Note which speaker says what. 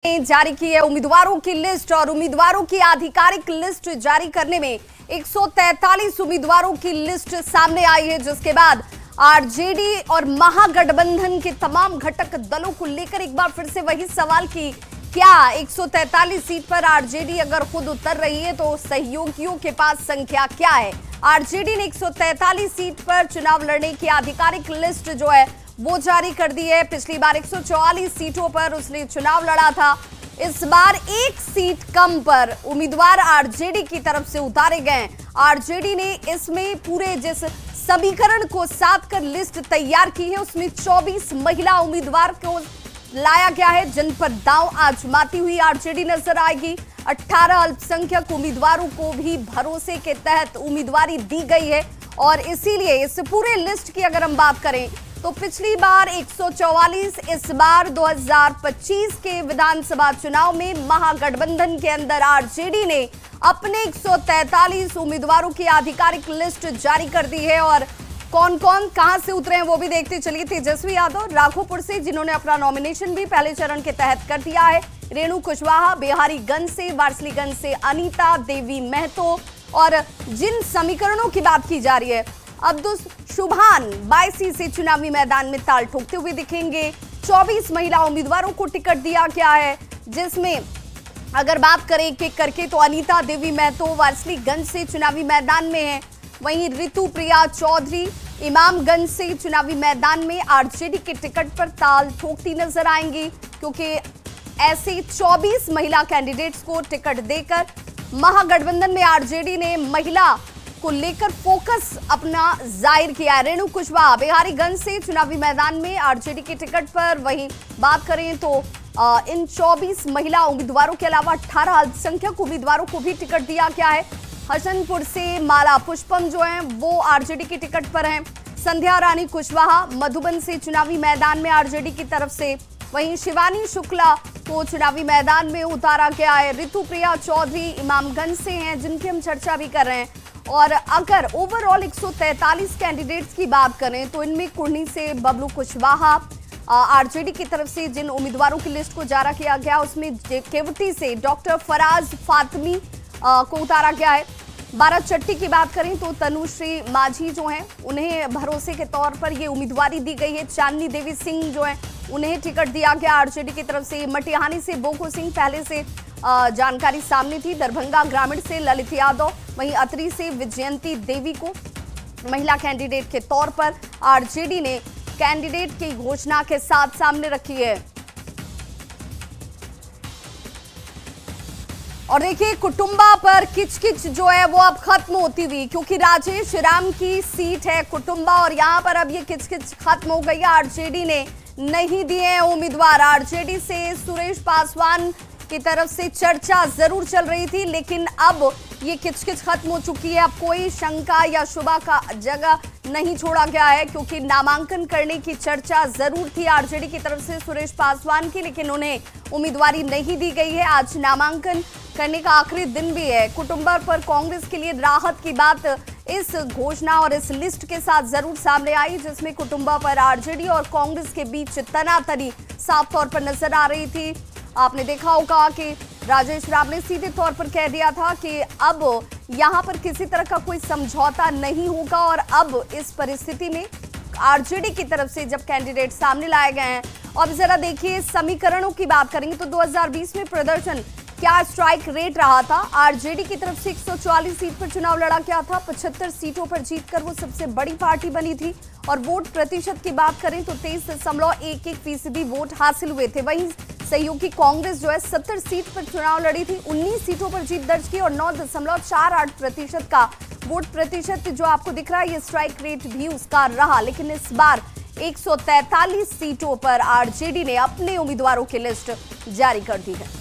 Speaker 1: जारी की है उम्मीदवारों की लिस्ट और उम्मीदवारों की आधिकारिक लिस्ट जारी करने में 143 उम्मीदवारों की लिस्ट सामने आई है, जिसके बाद आरजेडी और महागठबंधन के तमाम घटक दलों को लेकर एक बार फिर से वही सवाल की क्या 143 सीट पर आरजेडी अगर खुद उतर रही है तो सहयोगियों के पास संख्या क्या है। आरजेडी ने 143 सीट पर चुनाव लड़ने की आधिकारिक लिस्ट जो है वो जारी कर दी है। पिछली बार 144 सीटों पर उसने चुनाव लड़ा था। इस बार एक सीट कम पर उम्मीदवार आरजेडी की तरफ से उतारे गए। आरजेडी ने इसमें पूरे जिस समीकरण को साध कर लिस्ट तैयार की है उसमें 24 महिला उम्मीदवार को लाया गया है, जिन पर दांव आजमाती हुई आरजेडी नजर आएगी। 18 अल्पसंख्यक उम्मीदवारों को भी भरोसे के तहत उम्मीदवारी दी गई है और इसीलिए इस पूरे लिस्ट की अगर हम बात करें तो पिछली बार 144, इस बार 2025 के विधानसभा चुनाव में महागठबंधन के अंदर आरजेडी ने अपने 143 उम्मीदवारों की आधिकारिक लिस्ट जारी कर दी है। और कौन कौन कहां से उतरे हैं वो भी देखते चलिए। तेजस्वी यादव राघोपुर से, जिन्होंने अपना नॉमिनेशन भी पहले चरण के तहत कर दिया है। रेणु कुशवाहा बिहारीगंज से, वारसलीगंज से अनीता देवी महतो, और जिन समीकरणों की बात की जा रही है अब्दुल शुभान बायसी से चुनावी मैदान में ताल ठोकते हुए दिखेंगे। 24 महिला उम्मीदवारों को टिकट दिया गया है, जिसमें अगर बात करें एक एक करके तो अनीता देवी महतो वारसलीगंज से चुनावी मैदान में है। वहीं ऋतु प्रिया चौधरी इमामगंज से चुनावी मैदान में आरजेडी के टिकट पर ताल ठोकती नजर आएंगी, क्योंकि ऐसे 24 महिला कैंडिडेट्स को टिकट देकर महागठबंधन में आरजेडी ने महिला को लेकर फोकस अपना जाहिर किया है। रेणु कुशवाहा बिहारीगंज से चुनावी मैदान में आरजेडी के टिकट पर। वहीं बात करें तो इन 24 महिला उम्मीदवारों के अलावा 18 अल्पसंख्यक उम्मीदवारों को भी टिकट दिया गया है। हसनपुर से माला पुष्पम जो हैं वो आरजेडी के टिकट पर हैं। संध्या रानी कुशवाहा मधुबन से चुनावी मैदान में आरजेडी की तरफ से। वहीं शिवानी शुक्ला को चुनावी मैदान में उतारा गया है। ऋतु प्रिया चौधरी इमामगंज से हैं, जिनकी हम चर्चा भी कर रहे हैं। और अगर ओवरऑल 143 कैंडिडेट्स की बात करें तो इनमें कुर्नी से बबलू कुशवाहा, आरजेडी की तरफ से जिन उम्मीदवारों की लिस्ट को जारी किया गया उसमें केवटी से डॉक्टर फराज फातमी को उतारा गया है। बाराचट्टी की बात करें तो तनुश्री माझी जो हैं उन्हें भरोसे के तौर पर ये उम्मीदवारी दी गई है। चांदनी देवी सिंह जो हैं उन्हें टिकट दिया गया आरजेडी की तरफ से। मटिहानी से बोको सिंह पहले से जानकारी सामने थी। दरभंगा ग्रामीण से ललित यादव, वहीं अतरी से विजयंती देवी को महिला कैंडिडेट के तौर पर आरजेडी ने कैंडिडेट की घोषणा के साथ सामने रखी है। और देखिए कुटुंबा पर किचकिच जो है वो अब खत्म होती हुई, क्योंकि राजेश राम की सीट है कुटुंबा और यहां पर अब ये किचकिच खत्म हो गई है। आरजेडी ने नहीं दिए उम्मीदवार। आरजेडी से सुरेश पासवान की तरफ से चर्चा जरूर चल रही थी, लेकिन अब ये किचकिच खत्म हो चुकी है। अब कोई शंका या शुबा का जगह नहीं छोड़ा गया है, क्योंकि नामांकन करने की चर्चा जरूर थी आरजेडी की तरफ से सुरेश पासवान की, लेकिन उन्हें उम्मीदवारी नहीं दी गई है। आज नामांकन करने का आखिरी दिन भी है। कुटुंबा पर कांग्रेस के लिए राहत की बात इस घोषणा और इस लिस्ट के साथ जरूर सामने आई, जिसमें कुटुंबा पर आरजेडी और कांग्रेस के बीच तनातनी साफ तौर पर नजर आ रही थी। आपने देखा होगा कि राजेश राम ने सीधे तौर पर कह दिया था कि अब यहां पर किसी तरह का कोई समझौता नहीं होगा। और अब इस परिस्थिति में आरजेडी की तरफ से जब कैंडिडेट सामने लाए गए हैं, अब जरा देखिए समीकरणों की बात करेंगे तो 2020 में प्रदर्शन क्या स्ट्राइक रेट रहा था। आरजेडी की तरफ से 144 सीट पर चुनाव लड़ा गया था। 75 सीटों पर जीतकर वो सबसे बड़ी पार्टी बनी थी। और वोट प्रतिशत की बात करें तो 23.11% वोट हासिल हुए थे। वहीं सहयोगी कांग्रेस जो है 70 सीट पर चुनाव लड़ी थी, 19 सीटों पर जीत दर्ज की और 9.48% का वोट प्रतिशत जो आपको दिख रहा है ये स्ट्राइक रेट भी उसका रहा। लेकिन इस बार 143 सीटों पर आरजेडी ने अपने उम्मीदवारों की लिस्ट जारी कर दी है।